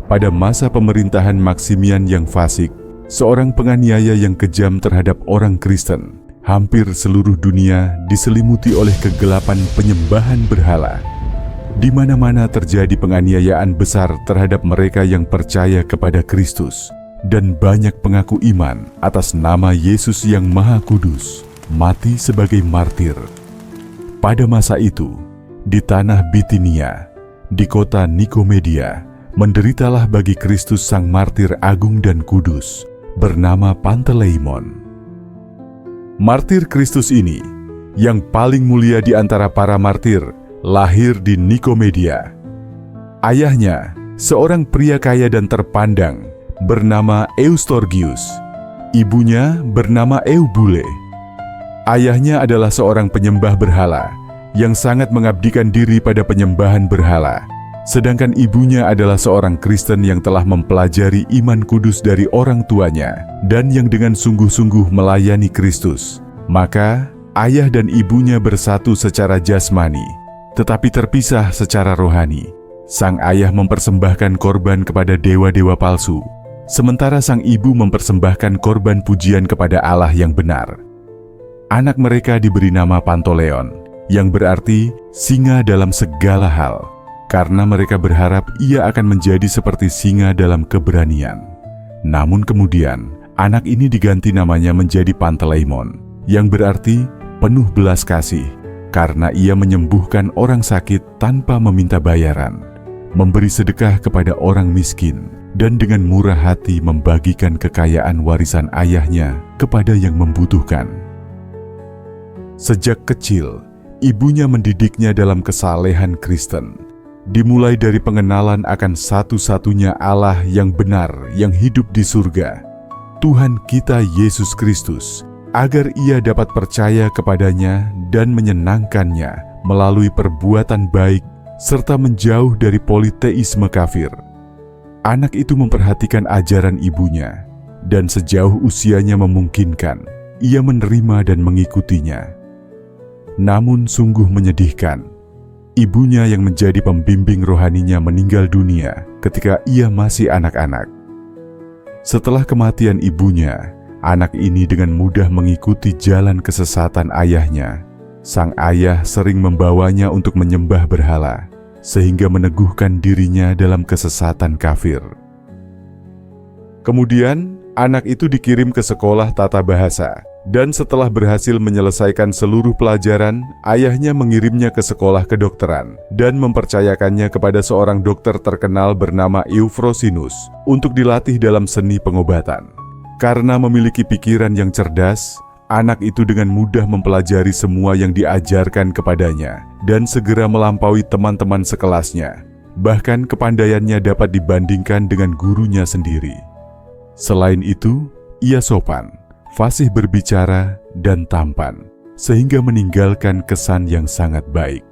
pada masa pemerintahan Maximian yang fasik, seorang penganiaya yang kejam terhadap orang Kristen, hampir seluruh dunia diselimuti oleh kegelapan penyembahan berhala. Di mana-mana terjadi penganiayaan besar terhadap mereka yang percaya kepada Kristus, dan banyak pengaku iman atas nama Yesus yang Maha Kudus mati sebagai martir. Pada masa itu, di tanah Bitinia, di kota Nikomedia, menderitalah bagi Kristus sang martir agung dan kudus, bernama Panteleimon. Martir Kristus ini, yang paling mulia di antara para martir, lahir di Nikomedia. Ayahnya, seorang pria kaya dan terpandang, bernama Eustorgius. Ibunya bernama Eubule. Ayahnya adalah seorang penyembah berhala yang sangat mengabdikan diri pada penyembahan berhala, sedangkan ibunya adalah seorang Kristen yang telah mempelajari iman kudus dari orang tuanya dan yang dengan sungguh-sungguh melayani Kristus. Maka, ayah dan ibunya bersatu secara jasmani, tetapi terpisah secara rohani. Sang ayah mempersembahkan korban kepada dewa-dewa palsu, sementara sang ibu mempersembahkan korban pujian kepada Allah yang benar. Anak mereka diberi nama Pantoleon, yang berarti singa dalam segala hal, karena mereka berharap ia akan menjadi seperti singa dalam keberanian. Namun kemudian, anak ini diganti namanya menjadi Panteleimon, yang berarti penuh belas kasih, karena ia menyembuhkan orang sakit tanpa meminta bayaran, memberi sedekah kepada orang miskin, dan dengan murah hati membagikan kekayaan warisan ayahnya kepada yang membutuhkan. Sejak kecil, ibunya mendidiknya dalam kesalehan Kristen, dimulai dari pengenalan akan satu-satunya Allah yang benar yang hidup di surga, Tuhan kita Yesus Kristus, agar ia dapat percaya kepadanya dan menyenangkannya melalui perbuatan baik serta menjauh dari politeisme kafir. Anak itu memperhatikan ajaran ibunya, dan sejauh usianya memungkinkan, ia menerima dan mengikutinya. Namun sungguh menyedihkan, ibunya yang menjadi pembimbing rohaninya meninggal dunia ketika ia masih anak-anak. Setelah kematian ibunya, anak ini dengan mudah mengikuti jalan kesesatan ayahnya. Sang ayah sering membawanya untuk menyembah berhala, sehingga meneguhkan dirinya dalam kesesatan kafir. Kemudian, anak itu dikirim ke sekolah tata bahasa, dan setelah berhasil menyelesaikan seluruh pelajaran, ayahnya mengirimnya ke sekolah kedokteran dan mempercayakannya kepada seorang dokter terkenal bernama Eufrosinus untuk dilatih dalam seni pengobatan. Karena memiliki pikiran yang cerdas, anak itu dengan mudah mempelajari semua yang diajarkan kepadanya dan segera melampaui teman-teman sekelasnya. Bahkan kepandaiannya dapat dibandingkan dengan gurunya sendiri. Selain itu, ia sopan, fasih berbicara, dan tampan, sehingga meninggalkan kesan yang sangat baik.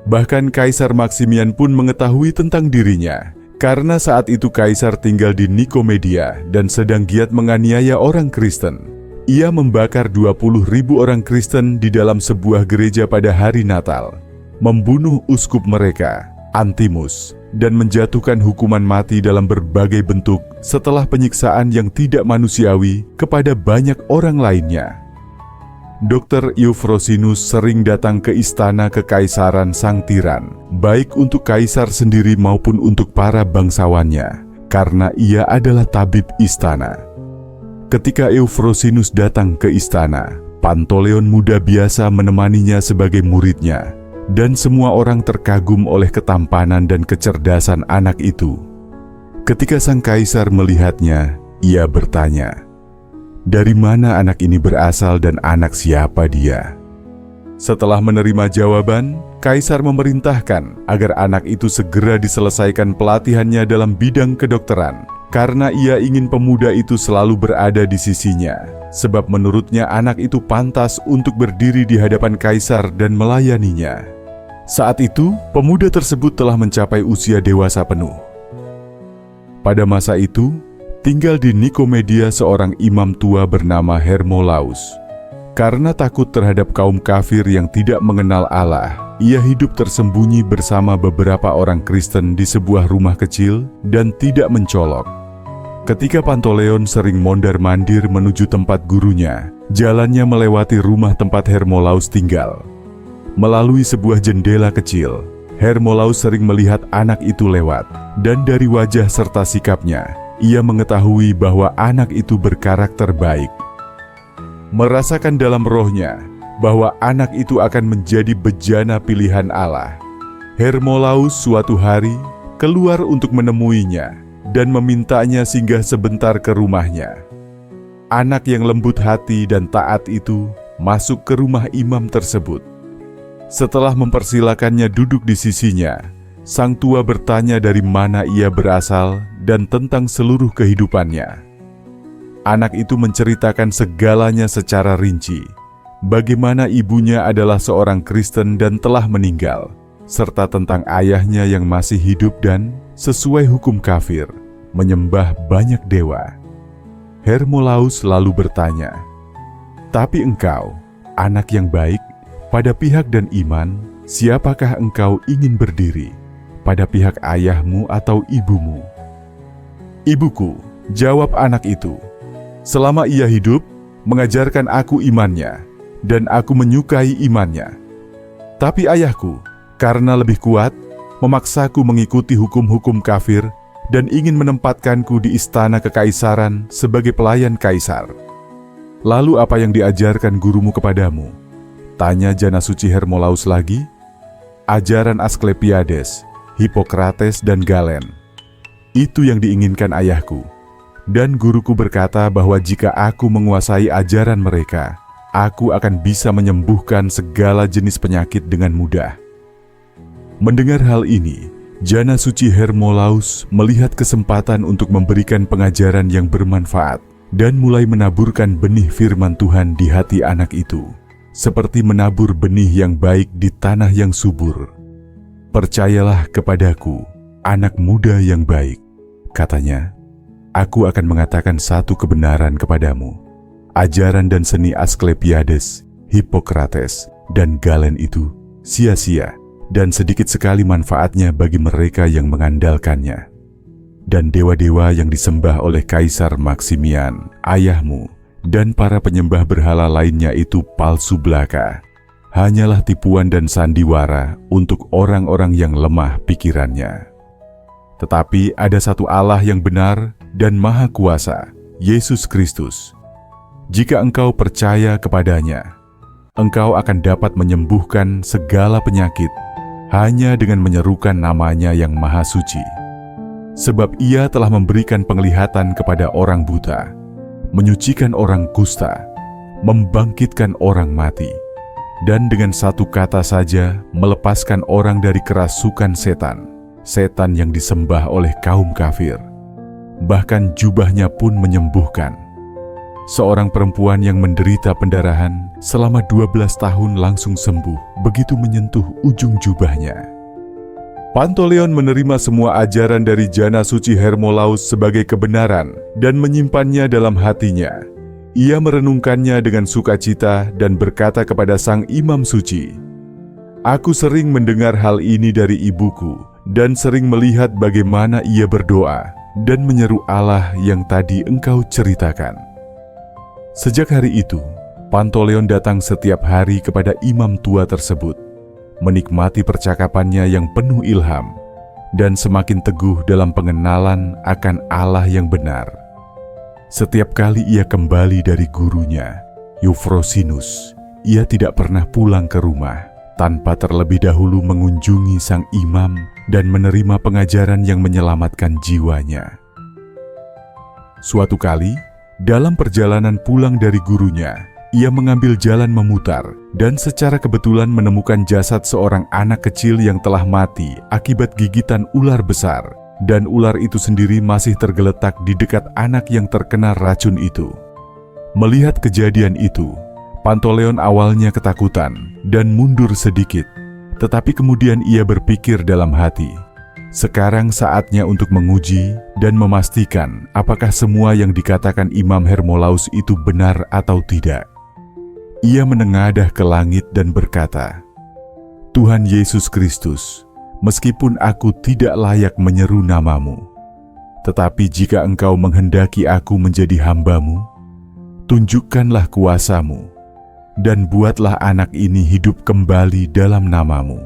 Bahkan Kaisar Maximian pun mengetahui tentang dirinya, karena saat itu Kaisar tinggal di Nikomedia dan sedang giat menganiaya orang Kristen. Ia membakar 20.000 orang Kristen di dalam sebuah gereja pada hari Natal, membunuh uskup mereka, Antimus, dan menjatuhkan hukuman mati dalam berbagai bentuk setelah penyiksaan yang tidak manusiawi kepada banyak orang lainnya. Dr. Eufrosinus sering datang ke istana kekaisaran sang tiran, baik untuk kaisar sendiri maupun untuk para bangsawannya, karena ia adalah tabib istana. Ketika Eufrosinus datang ke istana, Pantoleon muda biasa menemaninya sebagai muridnya, dan semua orang terkagum oleh ketampanan dan kecerdasan anak itu. Ketika sang kaisar melihatnya, ia bertanya, "Dari mana anak ini berasal dan anak siapa dia?" Setelah menerima jawaban, Kaisar memerintahkan agar anak itu segera diselesaikan pelatihannya dalam bidang kedokteran, karena ia ingin pemuda itu selalu berada di sisinya, sebab menurutnya anak itu pantas untuk berdiri di hadapan Kaisar dan melayaninya. Saat itu, pemuda tersebut telah mencapai usia dewasa penuh. Pada masa itu, tinggal di Nikomedia seorang imam tua bernama Hermolaus. Karena takut terhadap kaum kafir yang tidak mengenal Allah, ia hidup tersembunyi bersama beberapa orang Kristen di sebuah rumah kecil dan tidak mencolok. Ketika Pantaleon sering mondar-mandir menuju tempat gurunya, jalannya melewati rumah tempat Hermolaus tinggal. Melalui sebuah jendela kecil, Hermolaus sering melihat anak itu lewat, dan dari wajah serta sikapnya, ia mengetahui bahwa anak itu berkarakter baik. Merasakan dalam rohnya bahwa anak itu akan menjadi bejana pilihan Allah, Hermolaus suatu hari keluar untuk menemuinya dan memintanya singgah sebentar ke rumahnya. Anak yang lembut hati dan taat itu masuk ke rumah imam tersebut. Setelah mempersilakannya duduk di sisinya, sang tua bertanya dari mana ia berasal dan tentang seluruh kehidupannya. Anak itu menceritakan segalanya secara rinci, bagaimana ibunya adalah seorang Kristen dan telah meninggal, serta tentang ayahnya yang masih hidup dan, sesuai hukum kafir, menyembah banyak dewa. Hermolaus lalu bertanya, "Tapi engkau, anak yang baik, pada pihak dan iman, siapakah engkau ingin berdiri? Pada pihak ayahmu atau ibumu?" "Ibuku," jawab anak itu, "selama ia hidup, mengajarkan aku imannya, dan aku menyukai imannya. Tapi ayahku, karena lebih kuat, memaksaku mengikuti hukum-hukum kafir dan ingin menempatkanku di istana kekaisaran sebagai pelayan kaisar." "Lalu apa yang diajarkan gurumu kepadamu?" tanya jana suci Hermolaus lagi. "Ajaran Asklepiades, Hippokrates, dan Galen. Itu yang diinginkan ayahku. Dan guruku berkata bahwa jika aku menguasai ajaran mereka, aku akan bisa menyembuhkan segala jenis penyakit dengan mudah." Mendengar hal ini, jana suci Hermolaus melihat kesempatan untuk memberikan pengajaran yang bermanfaat dan mulai menaburkan benih firman Tuhan di hati anak itu, seperti menabur benih yang baik di tanah yang subur. "Percayalah kepadaku, anak muda yang baik," katanya. "Aku akan mengatakan satu kebenaran kepadamu. Ajaran dan seni Asklepiades, Hippokrates, dan Galen itu sia-sia dan sedikit sekali manfaatnya bagi mereka yang mengandalkannya. Dan dewa-dewa yang disembah oleh Kaisar Maximian, ayahmu, dan para penyembah berhala lainnya itu palsu belaka. Hanyalah tipuan dan sandiwara untuk orang-orang yang lemah pikirannya. Tetapi ada satu Allah yang benar dan maha kuasa, Yesus Kristus. Jika engkau percaya kepadanya, engkau akan dapat menyembuhkan segala penyakit hanya dengan menyerukan namanya yang maha suci. Sebab ia telah memberikan penglihatan kepada orang buta, menyucikan orang kusta, membangkitkan orang mati, dan dengan satu kata saja melepaskan orang dari kerasukan setan yang disembah oleh kaum kafir. Bahkan jubahnya pun menyembuhkan. Seorang perempuan yang menderita pendarahan selama 12 tahun langsung sembuh begitu menyentuh ujung jubahnya. Pantaleon menerima semua ajaran dari jana suci Hermolaus sebagai kebenaran dan menyimpannya dalam hatinya. Ia merenungkannya dengan sukacita dan berkata kepada sang imam suci, "Aku sering mendengar hal ini dari ibuku dan sering melihat bagaimana ia berdoa dan menyeru Allah yang tadi engkau ceritakan." Sejak hari itu, Pantaleon datang setiap hari kepada imam tua tersebut, menikmati percakapannya yang penuh ilham, dan semakin teguh dalam pengenalan akan Allah yang benar. Setiap kali ia kembali dari gurunya, Eufrosinus, ia tidak pernah pulang ke rumah tanpa terlebih dahulu mengunjungi sang imam dan menerima pengajaran yang menyelamatkan jiwanya. Suatu kali, dalam perjalanan pulang dari gurunya, ia mengambil jalan memutar dan secara kebetulan menemukan jasad seorang anak kecil yang telah mati akibat gigitan ular besar, dan ular itu sendiri masih tergeletak di dekat anak yang terkena racun itu. Melihat kejadian itu, Pantaleon awalnya ketakutan dan mundur sedikit, tetapi kemudian ia berpikir dalam hati, sekarang saatnya untuk menguji dan memastikan apakah semua yang dikatakan Imam Hermolaus itu benar atau tidak. ia menengadah ke langit dan berkata, "Tuhan Yesus Kristus, meskipun aku tidak layak menyeru namamu, tetapi jika Engkau menghendaki aku menjadi hamba-Mu, tunjukkanlah kuasa-Mu, dan buatlah anak ini hidup kembali dalam nama-Mu."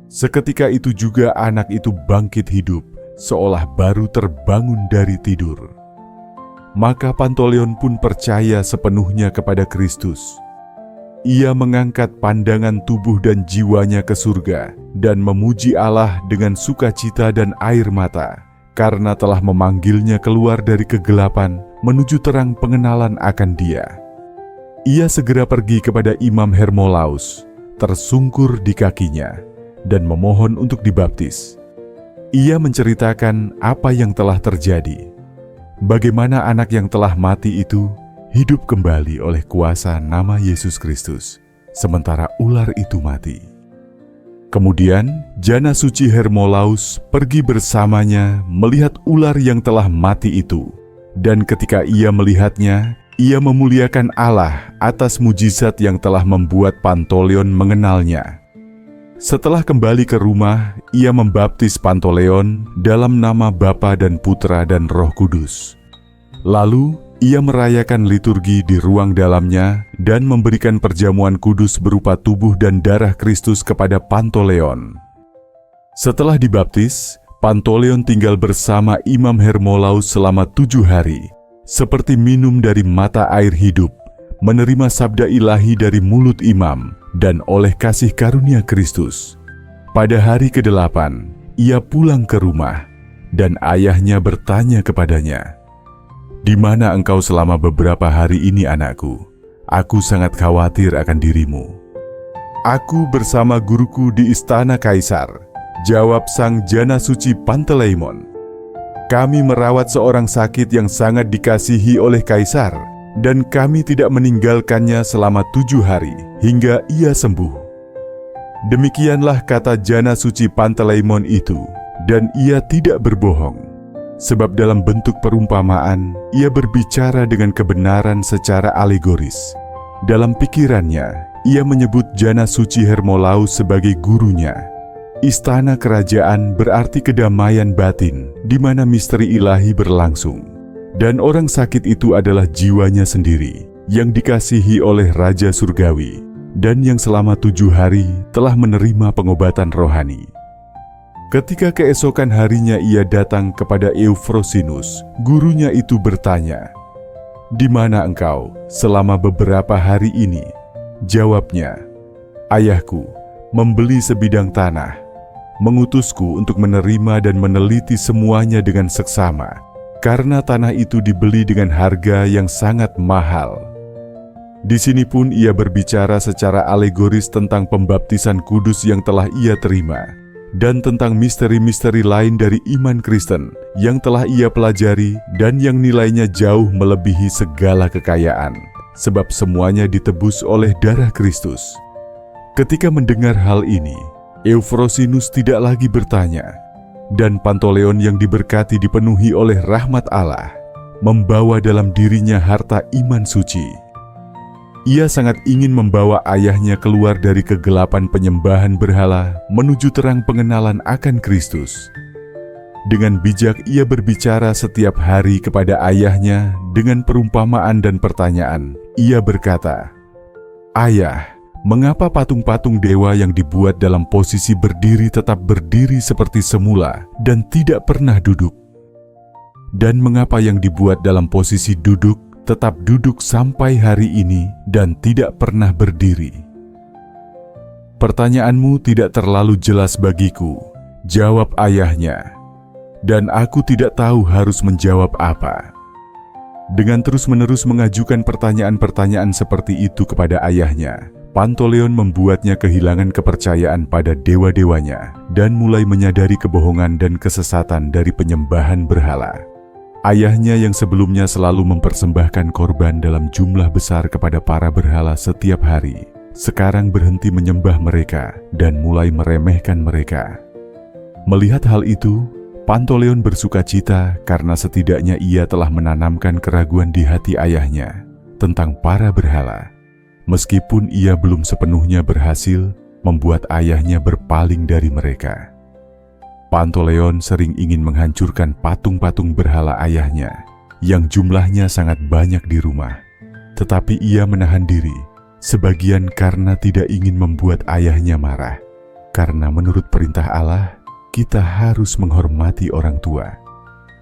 Seketika itu juga anak itu bangkit hidup, seolah baru terbangun dari tidur. Maka Pantaleon pun percaya sepenuhnya kepada Kristus. Ia mengangkat pandangan tubuh dan jiwanya ke surga dan memuji Allah dengan sukacita dan air mata, karena telah memanggilnya keluar dari kegelapan menuju terang pengenalan akan Dia. Ia segera pergi kepada Imam Hermolaus, tersungkur di kakinya, dan memohon untuk dibaptis. Ia menceritakan apa yang telah terjadi, bagaimana anak yang telah mati itu hidup kembali oleh kuasa nama Yesus Kristus, sementara ular itu mati. Kemudian, jana suci Hermolaus pergi bersamanya melihat ular yang telah mati itu, dan ketika ia melihatnya, ia memuliakan Allah atas mujizat yang telah membuat Pantaleon mengenalnya. Setelah kembali ke rumah, ia membaptis Pantaleon dalam nama Bapa dan Putra dan Roh Kudus. Lalu, ia merayakan liturgi di ruang dalamnya dan memberikan perjamuan kudus berupa tubuh dan darah Kristus kepada Pantaleon. Setelah dibaptis, Pantaleon tinggal bersama Imam Hermolaus selama 7 hari, seperti minum dari mata air hidup, menerima sabda ilahi dari mulut imam, dan oleh kasih karunia Kristus. Pada hari ke-8, ia pulang ke rumah, dan ayahnya bertanya kepadanya, "Di mana engkau selama beberapa hari ini, anakku? Aku sangat khawatir akan dirimu." "Aku bersama guruku di istana Kaisar," jawab sang jana suci Panteleimon. "Kami merawat seorang sakit yang sangat dikasihi oleh Kaisar, dan kami tidak meninggalkannya selama 7 hari, hingga ia sembuh." Demikianlah kata jana suci Panteleimon itu, dan ia tidak berbohong, sebab dalam bentuk perumpamaan, ia berbicara dengan kebenaran secara alegoris. Dalam pikirannya, ia menyebut jana suci Hermolaus sebagai gurunya. Istana kerajaan berarti kedamaian batin, di mana misteri ilahi berlangsung. Dan orang sakit itu adalah jiwanya sendiri, yang dikasihi oleh Raja Surgawi, dan yang selama 7 hari telah menerima pengobatan rohani. Ketika keesokan harinya ia datang kepada Eufrosinus, gurunya itu bertanya, "Di mana engkau selama beberapa hari ini?" Jawabnya, "Ayahku membeli sebidang tanah, mengutusku untuk menerima dan meneliti semuanya dengan seksama, karena tanah itu dibeli dengan harga yang sangat mahal." Di sini pun ia berbicara secara alegoris tentang pembaptisan kudus yang telah ia terima, dan tentang misteri-misteri lain dari iman Kristen yang telah ia pelajari dan yang nilainya jauh melebihi segala kekayaan, sebab semuanya ditebus oleh darah Kristus. Ketika mendengar hal ini, Eufrosinus tidak lagi bertanya, dan Pantaleon yang diberkati dipenuhi oleh rahmat Allah, membawa dalam dirinya harta iman suci. Ia sangat ingin membawa ayahnya keluar dari kegelapan penyembahan berhala menuju terang pengenalan akan Kristus. Dengan bijak ia berbicara setiap hari kepada ayahnya dengan perumpamaan dan pertanyaan. Ia berkata, "Ayah, mengapa patung-patung dewa yang dibuat dalam posisi berdiri tetap berdiri seperti semula dan tidak pernah duduk? Dan mengapa yang dibuat dalam posisi duduk tetap duduk sampai hari ini dan tidak pernah berdiri?" "Pertanyaanmu tidak terlalu jelas bagiku," jawab ayahnya, "dan aku tidak tahu harus menjawab apa." Dengan terus-menerus mengajukan pertanyaan-pertanyaan seperti itu kepada ayahnya, Pantaleon membuatnya kehilangan kepercayaan pada dewa-dewanya dan mulai menyadari kebohongan dan kesesatan dari penyembahan berhala. Ayahnya yang sebelumnya selalu mempersembahkan korban dalam jumlah besar kepada para berhala setiap hari, sekarang berhenti menyembah mereka dan mulai meremehkan mereka. Melihat hal itu, Pantaleon bersukacita karena setidaknya ia telah menanamkan keraguan di hati ayahnya tentang para berhala. meskipun ia belum sepenuhnya berhasil membuat ayahnya berpaling dari mereka. Pantaleon sering ingin menghancurkan patung-patung berhala ayahnya yang jumlahnya sangat banyak di rumah. Tetapi ia menahan diri, sebagian karena tidak ingin membuat ayahnya marah. Karena menurut perintah Allah, kita harus menghormati orang tua.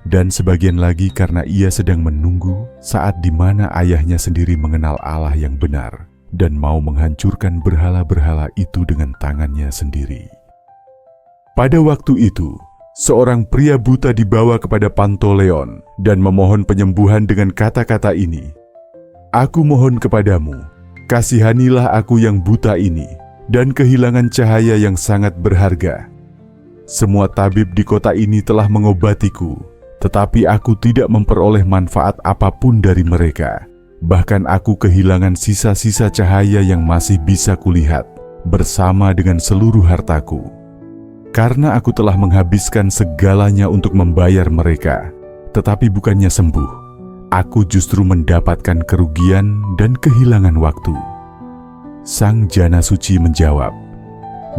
Dan sebagian lagi karena ia sedang menunggu saat di mana ayahnya sendiri mengenal Allah yang benar dan mau menghancurkan berhala-berhala itu dengan tangannya sendiri. Pada waktu itu, seorang pria buta dibawa kepada Pantaleon dan memohon penyembuhan dengan kata-kata ini, "Aku mohon kepadamu, kasihanilah aku yang buta ini dan kehilangan cahaya yang sangat berharga. Semua tabib di kota ini telah mengobatiku, tetapi aku tidak memperoleh manfaat apapun dari mereka. Bahkan aku kehilangan sisa-sisa cahaya yang masih bisa kulihat bersama dengan seluruh hartaku. Karena aku telah menghabiskan segalanya untuk membayar mereka, tetapi bukannya sembuh, aku justru mendapatkan kerugian dan kehilangan waktu." Sang jana suci menjawab,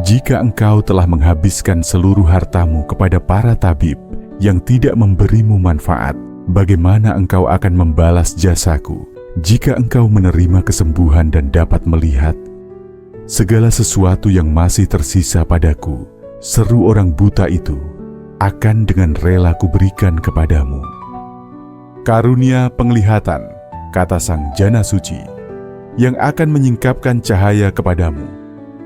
"Jika engkau telah menghabiskan seluruh hartamu kepada para tabib yang tidak memberimu manfaat, bagaimana engkau akan membalas jasaku jika engkau menerima kesembuhan dan dapat melihat? Segala sesuatu yang masih tersisa padaku," seru orang buta itu, "akan dengan rela kuberikan kepadamu." "Karunia penglihatan," kata sang jana suci, "yang akan menyingkapkan cahaya kepadamu,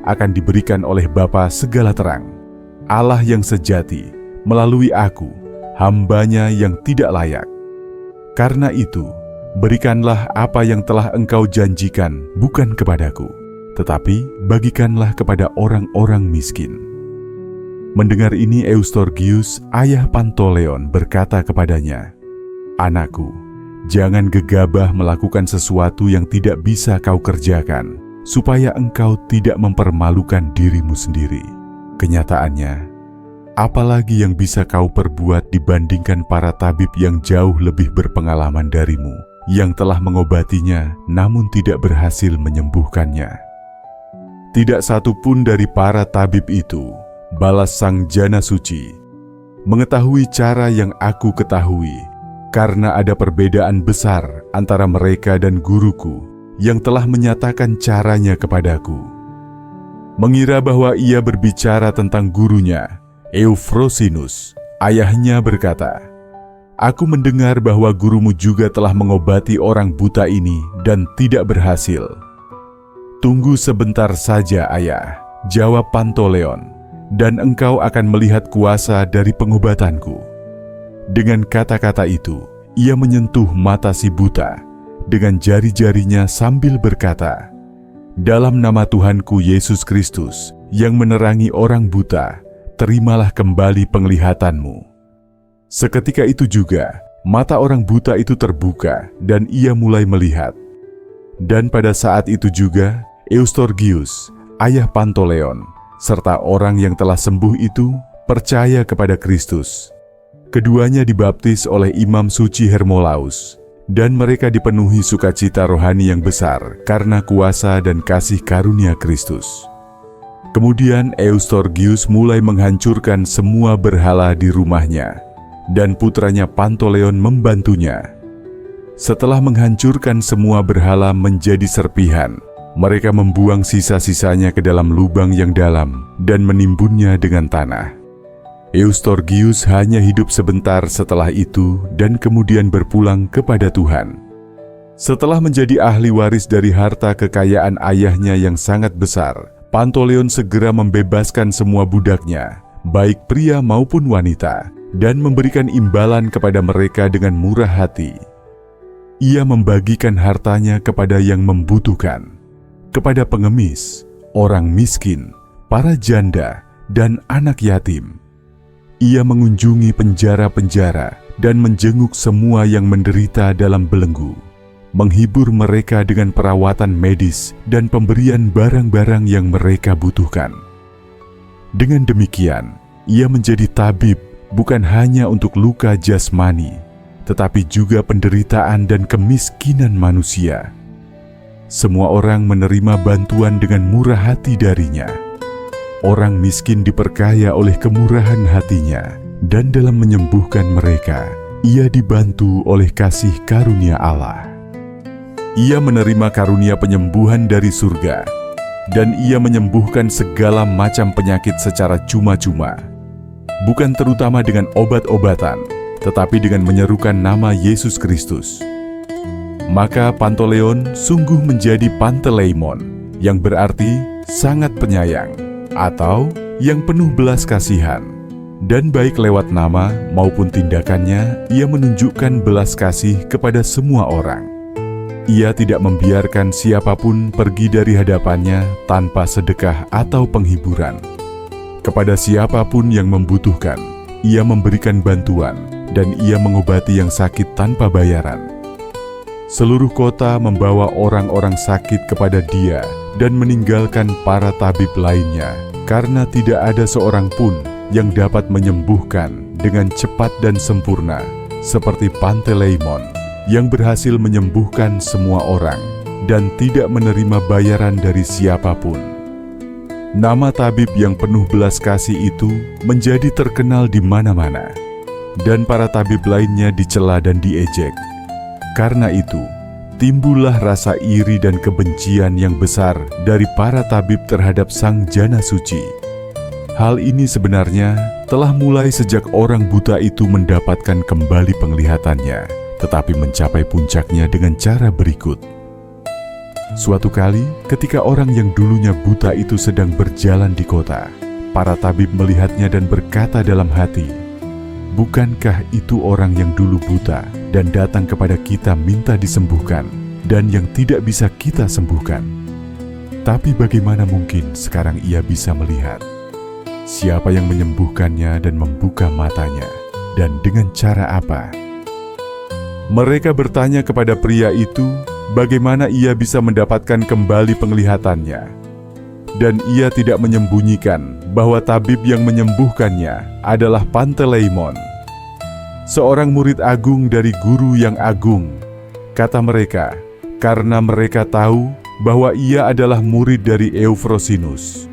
akan diberikan oleh Bapa segala terang, Allah yang sejati, melalui aku, hamba-Nya yang tidak layak. Karena itu, berikanlah apa yang telah engkau janjikan bukan kepadaku, tetapi bagikanlah kepada orang-orang miskin." Mendengar ini, Eustorgius, ayah Pantaleon, berkata kepadanya, "Anakku, jangan gegabah melakukan sesuatu yang tidak bisa kau kerjakan, supaya engkau tidak mempermalukan dirimu sendiri. Kenyataannya, apalagi yang bisa kau perbuat dibandingkan para tabib yang jauh lebih berpengalaman darimu, yang telah mengobatinya namun tidak berhasil menyembuhkannya?" "Tidak satu pun dari para tabib itu," balas sang jana suci, "mengetahui cara yang aku ketahui, karena ada perbedaan besar antara mereka dan guruku yang telah menyatakan caranya kepadaku." Mengira bahwa ia berbicara tentang gurunya, Eufrosinus, ayahnya berkata, "Aku mendengar bahwa gurumu juga telah mengobati orang buta ini dan tidak berhasil." "Tunggu sebentar saja, ayah," jawab Pantaleon, "dan engkau akan melihat kuasa dari pengobatanku." Dengan kata-kata itu, ia menyentuh mata si buta dengan jari-jarinya sambil berkata, "Dalam nama Tuhanku Yesus Kristus yang menerangi orang buta, terimalah kembali penglihatanmu." Seketika itu juga, mata orang buta itu terbuka dan ia mulai melihat. Dan pada saat itu juga, Eustorgius, ayah Pantaleon, serta orang yang telah sembuh itu percaya kepada Kristus. Keduanya dibaptis oleh Imam Suci Hermolaus, dan mereka dipenuhi sukacita rohani yang besar karena kuasa dan kasih karunia Kristus. Kemudian Eustorgius mulai menghancurkan semua berhala di rumahnya, dan putranya Pantaleon membantunya. Setelah menghancurkan semua berhala menjadi serpihan, mereka membuang sisa-sisanya ke dalam lubang yang dalam dan menimbunnya dengan tanah. Eustorgius hanya hidup sebentar setelah itu dan kemudian berpulang kepada Tuhan. Setelah menjadi ahli waris dari harta kekayaan ayahnya yang sangat besar, Pantaleon segera membebaskan semua budaknya, baik pria maupun wanita, dan memberikan imbalan kepada mereka dengan murah hati. Ia membagikan hartanya kepada yang membutuhkan, kepada pengemis, orang miskin, para janda, dan anak yatim. Ia mengunjungi penjara-penjara dan menjenguk semua yang menderita dalam belenggu, menghibur mereka dengan perawatan medis dan pemberian barang-barang yang mereka butuhkan. Dengan demikian, ia menjadi tabib bukan hanya untuk luka jasmani, tetapi juga penderitaan dan kemiskinan manusia. semua orang menerima bantuan dengan murah hati darinya. Orang miskin diperkaya oleh kemurahan hatinya, dan dalam menyembuhkan mereka, ia dibantu oleh kasih karunia Allah. Ia menerima karunia penyembuhan dari surga, dan ia menyembuhkan segala macam penyakit secara cuma-cuma, bukan terutama dengan obat-obatan, tetapi dengan menyerukan nama Yesus Kristus. Maka Panteleon sungguh menjadi Panteleimon, yang berarti sangat penyayang, atau yang penuh belas kasihan. Dan baik lewat nama maupun tindakannya, ia menunjukkan belas kasih kepada semua orang. Ia tidak membiarkan siapapun pergi dari hadapannya tanpa sedekah atau penghiburan. Kepada siapapun yang membutuhkan, ia memberikan bantuan, dan ia mengobati yang sakit tanpa bayaran. Seluruh kota membawa orang-orang sakit kepada dia dan meninggalkan para tabib lainnya, karena tidak ada seorang pun yang dapat menyembuhkan dengan cepat dan sempurna, seperti Panteleimon, yang berhasil menyembuhkan semua orang dan tidak menerima bayaran dari siapapun. Nama tabib yang penuh belas kasih itu menjadi terkenal di mana-mana, dan para tabib lainnya dicela dan diejek. Karena itu, timbullah rasa iri dan kebencian yang besar dari para tabib terhadap Sang Jana Suci. Hal ini sebenarnya telah mulai sejak orang buta itu mendapatkan kembali penglihatannya, tetapi mencapai puncaknya dengan cara berikut. Suatu kali, ketika orang yang dulunya buta itu sedang berjalan di kota, para tabib melihatnya dan berkata dalam hati, "Bukankah itu orang yang dulu buta dan datang kepada kita minta disembuhkan, dan yang tidak bisa kita sembuhkan? Tapi bagaimana mungkin sekarang ia bisa melihat? Siapa yang menyembuhkannya dan membuka matanya, dan dengan cara apa?" Mereka bertanya kepada pria itu bagaimana ia bisa mendapatkan kembali penglihatannya. Dan ia tidak menyembunyikan bahwa tabib yang menyembuhkannya adalah Panteleimon, seorang murid agung dari guru yang agung. Kata mereka, karena mereka tahu bahwa ia adalah murid dari Eufrosinus.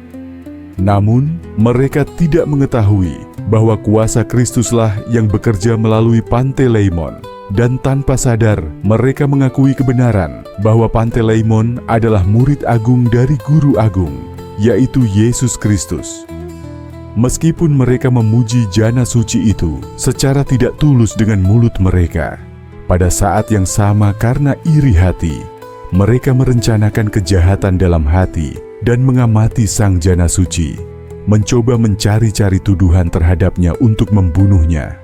Namun, mereka tidak mengetahui bahwa kuasa Kristuslah yang bekerja melalui Panteleimon, dan tanpa sadar mereka mengakui kebenaran bahwa Panteleimon adalah murid agung dari guru agung, yaitu Yesus Kristus. Meskipun mereka memuji Jana Suci itu secara tidak tulus dengan mulut mereka, pada saat yang sama karena iri hati, mereka merencanakan kejahatan dalam hati dan mengamati Sang Jana Suci, mencoba mencari-cari tuduhan terhadapnya untuk membunuhnya.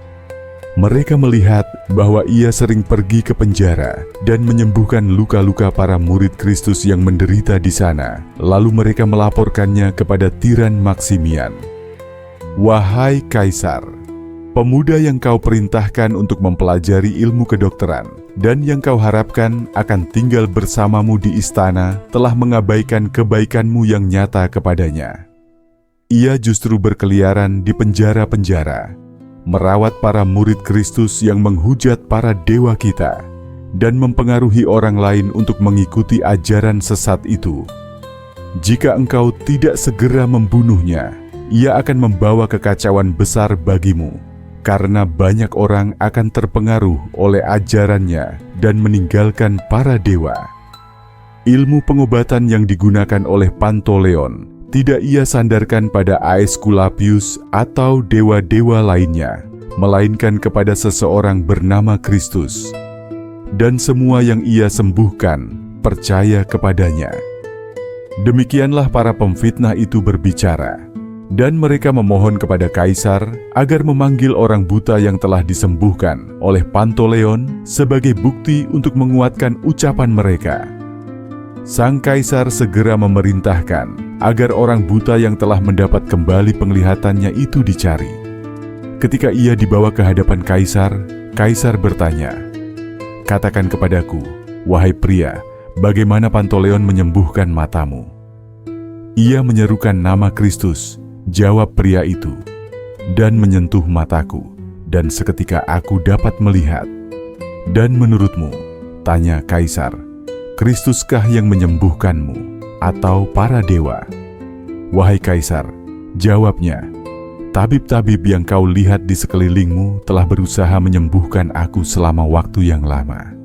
Mereka melihat bahwa ia sering pergi ke penjara dan menyembuhkan luka-luka para murid Kristus yang menderita di sana, lalu mereka melaporkannya kepada Tiran Maksimian. "Wahai Kaisar, pemuda yang kau perintahkan untuk mempelajari ilmu kedokteran dan yang kau harapkan akan tinggal bersamamu di istana telah mengabaikan kebaikanmu yang nyata kepadanya. Ia justru berkeliaran di penjara-penjara, merawat para murid Kristus yang menghujat para dewa kita, dan mempengaruhi orang lain untuk mengikuti ajaran sesat itu. Jika engkau tidak segera membunuhnya, ia akan membawa kekacauan besar bagimu, karena banyak orang akan terpengaruh oleh ajarannya dan meninggalkan para dewa." Ilmu pengobatan yang digunakan oleh Panteleon tidak ia sandarkan pada Aesculapius atau dewa-dewa lainnya, melainkan kepada seseorang bernama Kristus. Dan semua yang ia sembuhkan percaya kepadanya. Demikianlah para pemfitnah itu berbicara, dan mereka memohon kepada Kaisar agar memanggil orang buta yang telah disembuhkan oleh Panteleon sebagai bukti untuk menguatkan ucapan mereka. Sang Kaisar segera memerintahkan agar orang buta yang telah mendapat kembali penglihatannya itu dicari. Ketika ia dibawa ke hadapan Kaisar, Kaisar bertanya, "Katakan kepadaku, wahai pria, bagaimana Panteleon menyembuhkan matamu?" "Ia menyerukan nama Kristus," jawab pria itu, "dan menyentuh mataku, dan seketika aku dapat melihat." "Dan menurutmu," tanya Kaisar, Kristuskah yang menyembuhkanmu, atau para dewa?" "Wahai Kaisar," jawabnya, "tabib-tabib yang kau lihat di sekelilingmu telah berusaha menyembuhkan aku selama waktu yang lama.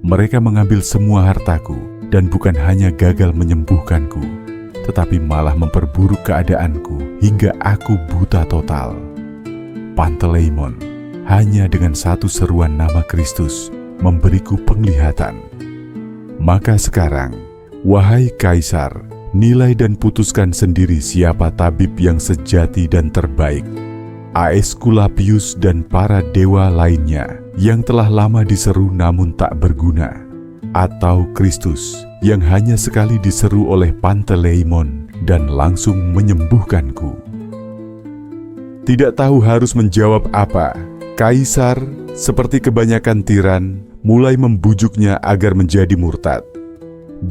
Mereka mengambil semua hartaku dan bukan hanya gagal menyembuhkanku, tetapi malah memperburuk keadaanku hingga aku buta total." Panteleimon, hanya dengan satu seruan nama Kristus memberiku penglihatan. Maka sekarang, wahai Kaisar, nilai dan putuskan sendiri siapa tabib yang sejati dan terbaik, Aeskulapius dan para dewa lainnya yang telah lama diseru namun tak berguna, atau Kristus yang hanya sekali diseru oleh Panteleimon dan langsung menyembuhkanku. Tidak tahu harus menjawab apa, Kaisar, seperti kebanyakan tiran, mulai membujuknya agar menjadi murtad.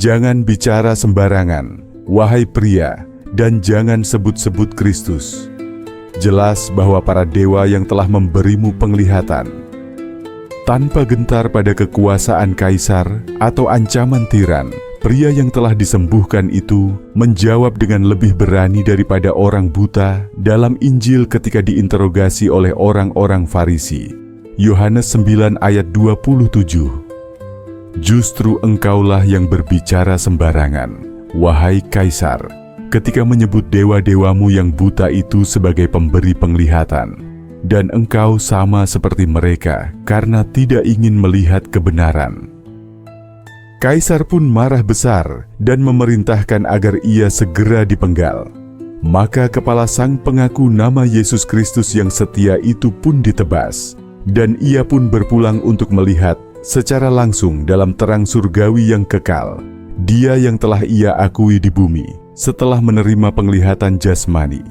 "Jangan bicara sembarangan, wahai pria, dan jangan sebut-sebut Kristus. Jelas bahwa para dewa yang telah memberimu penglihatan." Tanpa gentar pada kekuasaan Kaisar atau ancaman tiran, pria yang telah disembuhkan itu menjawab dengan lebih berani daripada orang buta dalam Injil ketika diinterogasi oleh orang-orang Farisi. Yohanes 9 ayat 27. "Justru engkaulah yang berbicara sembarangan, wahai Kaisar, ketika menyebut dewa-dewamu yang buta itu sebagai pemberi penglihatan, dan engkau sama seperti mereka karena tidak ingin melihat kebenaran." Kaisar pun marah besar dan memerintahkan agar ia segera dipenggal. Maka kepala sang pengaku nama Yesus Kristus yang setia itu pun ditebas, dan ia pun berpulang untuk melihat secara langsung dalam terang surgawi yang kekal Dia yang telah ia akui di bumi setelah menerima penglihatan jasmani.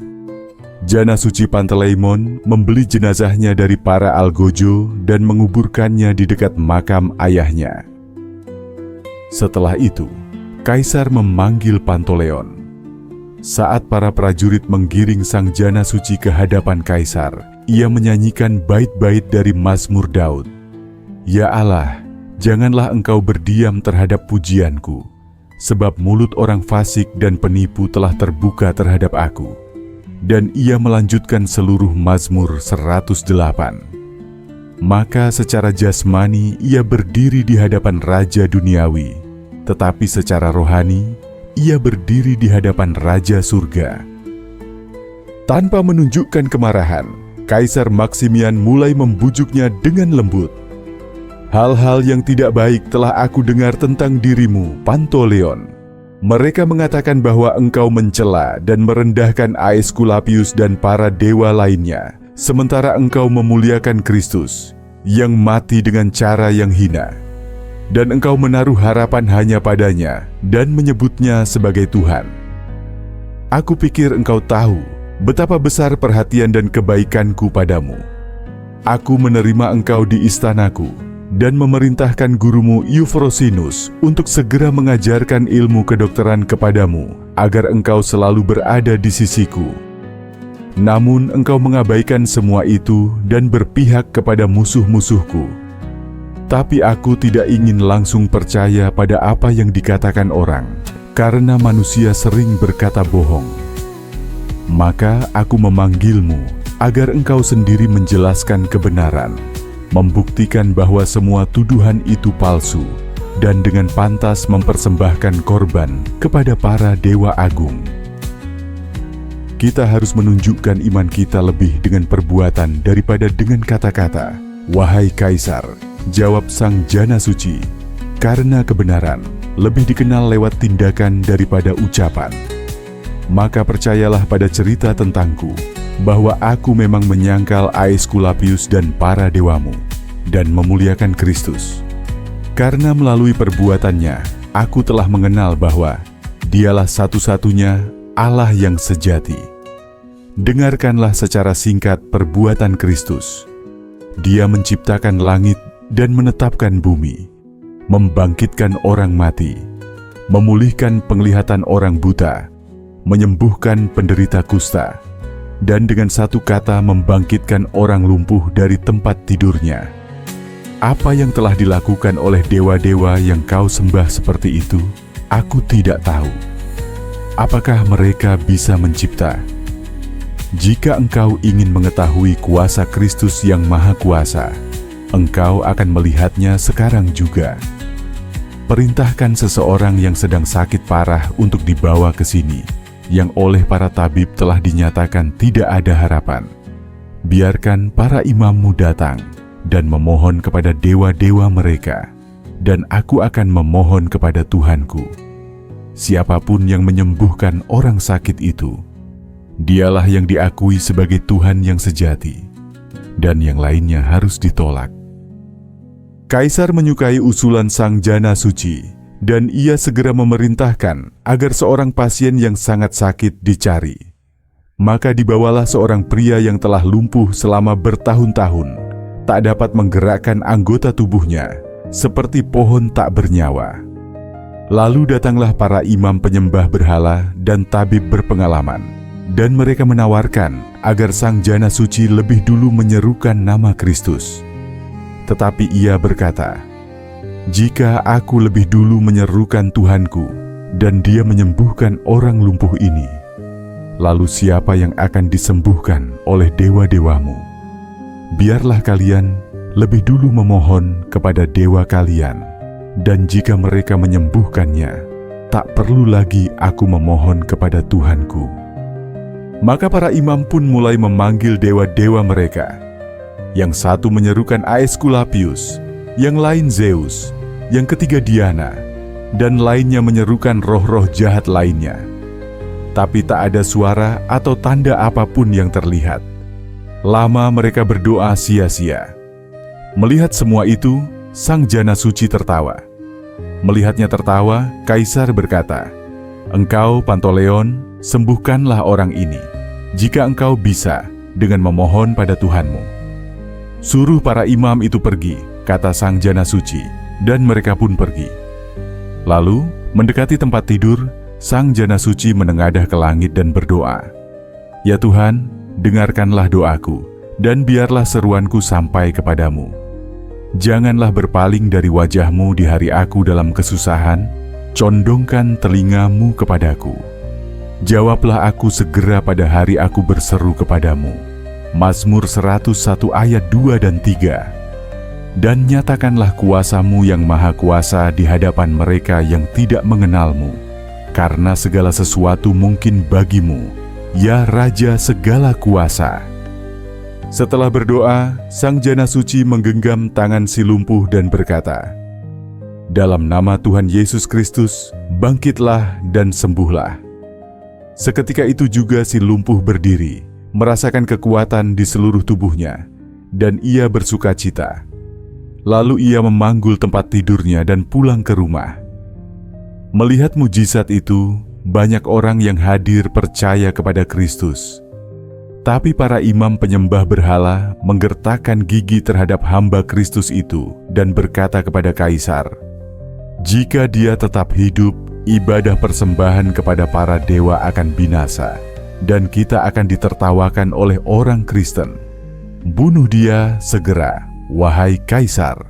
Jana suci Panteleimon membeli jenazahnya dari para algojo dan menguburkannya di dekat makam ayahnya. Setelah itu, Kaisar memanggil Panteleon. Saat para prajurit menggiring sang jana suci ke hadapan Kaisar, ia menyanyikan bait-bait dari Mazmur Daud. "Ya Allah, janganlah engkau berdiam terhadap pujianku, sebab mulut orang fasik dan penipu telah terbuka terhadap aku." Dan ia melanjutkan seluruh Mazmur 108. Maka secara jasmani ia berdiri di hadapan Raja Duniawi, tetapi secara rohani ia berdiri di hadapan Raja Surga. Tanpa menunjukkan kemarahan, Kaisar Maksimian mulai membujuknya dengan lembut. "Hal-hal yang tidak baik telah aku dengar tentang dirimu, Panteleon. Mereka mengatakan bahwa engkau mencela dan merendahkan Aeskulapius dan para dewa lainnya, sementara engkau memuliakan Kristus, yang mati dengan cara yang hina. Dan engkau menaruh harapan hanya padanya dan menyebutnya sebagai Tuhan. Aku pikir engkau tahu betapa besar perhatian dan kebaikanku padamu. Aku menerima engkau di istanaku dan memerintahkan gurumu Eufrosinus untuk segera mengajarkan ilmu kedokteran kepadamu, agar engkau selalu berada di sisiku. Namun engkau mengabaikan semua itu dan berpihak kepada musuh-musuhku. Tapi aku tidak ingin langsung percaya pada apa yang dikatakan orang, karena manusia sering berkata bohong. Maka aku memanggilmu agar engkau sendiri menjelaskan kebenaran, membuktikan bahwa semua tuduhan itu palsu, dan dengan pantas mempersembahkan korban kepada para dewa agung. Kita harus menunjukkan iman kita lebih dengan perbuatan daripada dengan kata-kata. Wahai Kaisar, jawab sang jana suci, karena kebenaran lebih dikenal lewat tindakan daripada ucapan. Maka percayalah pada cerita tentangku, bahwa aku memang menyangkal Aeskulapius dan para dewamu, dan memuliakan Kristus. Karena melalui perbuatannya, aku telah mengenal bahwa Dialah satu-satunya Allah yang sejati. Dengarkanlah secara singkat perbuatan Kristus. Dia menciptakan langit dan menetapkan bumi, membangkitkan orang mati, memulihkan penglihatan orang buta, menyembuhkan penderita kusta, dan dengan satu kata membangkitkan orang lumpuh dari tempat tidurnya. Apa yang telah dilakukan oleh dewa-dewa yang kau sembah seperti itu, aku tidak tahu. Apakah mereka bisa mencipta? Jika engkau ingin mengetahui kuasa Kristus yang Maha Kuasa, engkau akan melihatnya sekarang juga. Perintahkan seseorang yang sedang sakit parah untuk dibawa ke sini, yang oleh para tabib telah dinyatakan tidak ada harapan. Biarkan para imammu datang dan memohon kepada dewa-dewa mereka, dan aku akan memohon kepada Tuhanku. Siapapun yang menyembuhkan orang sakit itu, dialah yang diakui sebagai Tuhan yang sejati, dan yang lainnya harus ditolak. Kaisar menyukai usulan Sang Jana Suci, dan ia segera memerintahkan agar seorang pasien yang sangat sakit dicari. Maka dibawalah seorang pria yang telah lumpuh selama bertahun-tahun, tak dapat menggerakkan anggota tubuhnya, seperti pohon tak bernyawa. Lalu datanglah para imam penyembah berhala dan tabib berpengalaman, dan mereka menawarkan agar Sang Jana Suci lebih dulu menyerukan nama Kristus. Tetapi ia berkata, "Jika aku lebih dulu menyerukan Tuhanku, dan dia menyembuhkan orang lumpuh ini, lalu siapa yang akan disembuhkan oleh dewa-dewamu? Biarlah kalian lebih dulu memohon kepada dewa kalian, dan jika mereka menyembuhkannya, tak perlu lagi aku memohon kepada Tuhanku." Maka para imam pun mulai memanggil dewa-dewa mereka. Yang satu menyerukan Aeskulapius, yang lain Zeus, yang ketiga Diana, dan lainnya menyerukan roh-roh jahat lainnya. Tapi tak ada suara atau tanda apapun yang terlihat. Lama mereka berdoa sia-sia. Melihat semua itu, Sang Jana Suci tertawa. Melihatnya tertawa, Kaisar berkata, "Engkau, Pantaleon, sembuhkanlah orang ini, jika engkau bisa, dengan memohon pada Tuhanmu." "Suruh para imam itu pergi," kata Sang Jana Suci, dan mereka pun pergi. Lalu, mendekati tempat tidur, Sang Jana Suci menengadah ke langit dan berdoa, "Ya Tuhan, dengarkanlah doaku, dan biarlah seruanku sampai kepadamu. Janganlah berpaling dari wajahmu di hari aku dalam kesusahan, condongkan telingamu kepadaku. Jawablah aku segera pada hari aku berseru kepadamu." Mazmur 101 ayat 2 dan 3. "Dan nyatakanlah kuasamu yang maha kuasa di hadapan mereka yang tidak mengenalmu, karena segala sesuatu mungkin bagimu, ya Raja segala kuasa." Setelah berdoa, Sang Jana Suci menggenggam tangan si lumpuh dan berkata, "Dalam nama Tuhan Yesus Kristus, bangkitlah dan sembuhlah." Seketika itu juga si lumpuh berdiri, merasakan kekuatan di seluruh tubuhnya, dan ia bersuka cita. Lalu ia memanggul tempat tidurnya dan pulang ke rumah. Melihat mujizat itu, banyak orang yang hadir percaya kepada Kristus. Tapi para imam penyembah berhala menggertakkan gigi terhadap hamba Kristus itu dan berkata kepada Kaisar, "Jika dia tetap hidup, ibadah persembahan kepada para dewa akan binasa, dan kita akan ditertawakan oleh orang Kristen. Bunuh dia segera, wahai Kaisar."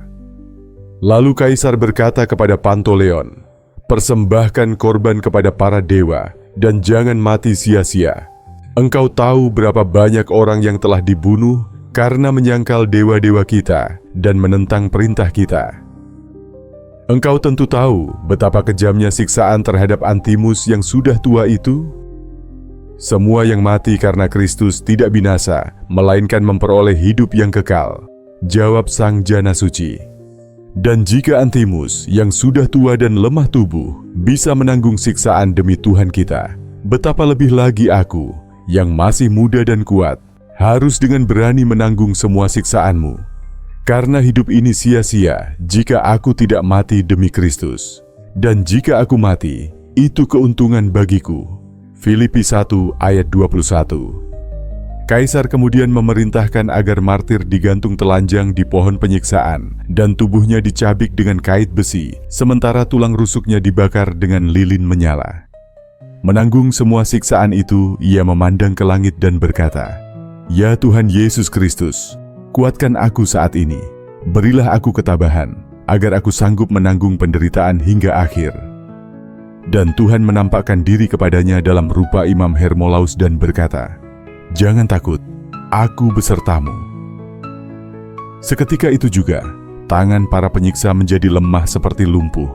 Lalu Kaisar berkata kepada Pantaleon, "Persembahkan korban kepada para dewa, dan jangan mati sia-sia. Engkau tahu berapa banyak orang yang telah dibunuh karena menyangkal dewa-dewa kita dan menentang perintah kita. Engkau tentu tahu betapa kejamnya siksaan terhadap Antimus yang sudah tua itu. Semua yang mati karena Kristus tidak binasa, melainkan memperoleh hidup yang kekal," jawab Sang Jana Suci. "Dan jika Antimus yang sudah tua dan lemah tubuh bisa menanggung siksaan demi Tuhan kita, betapa lebih lagi aku, yang masih muda dan kuat, harus dengan berani menanggung semua siksaanmu. Karena hidup ini sia-sia jika aku tidak mati demi Kristus. Dan jika aku mati, itu keuntungan bagiku." Filipi 1 ayat 21. Kaisar kemudian memerintahkan agar martir digantung telanjang di pohon penyiksaan dan tubuhnya dicabik dengan kait besi, sementara tulang rusuknya dibakar dengan lilin menyala. Menanggung semua siksaan itu, ia memandang ke langit dan berkata, "Ya Tuhan Yesus Kristus, kuatkan aku saat ini, Berilah aku ketabahan, agar aku sanggup menanggung penderitaan hingga akhir." Dan Tuhan menampakkan diri kepadanya dalam rupa Imam Hermolaus dan berkata, "Jangan takut, aku besertamu." Seketika itu juga, tangan para penyiksa menjadi lemah seperti lumpuh,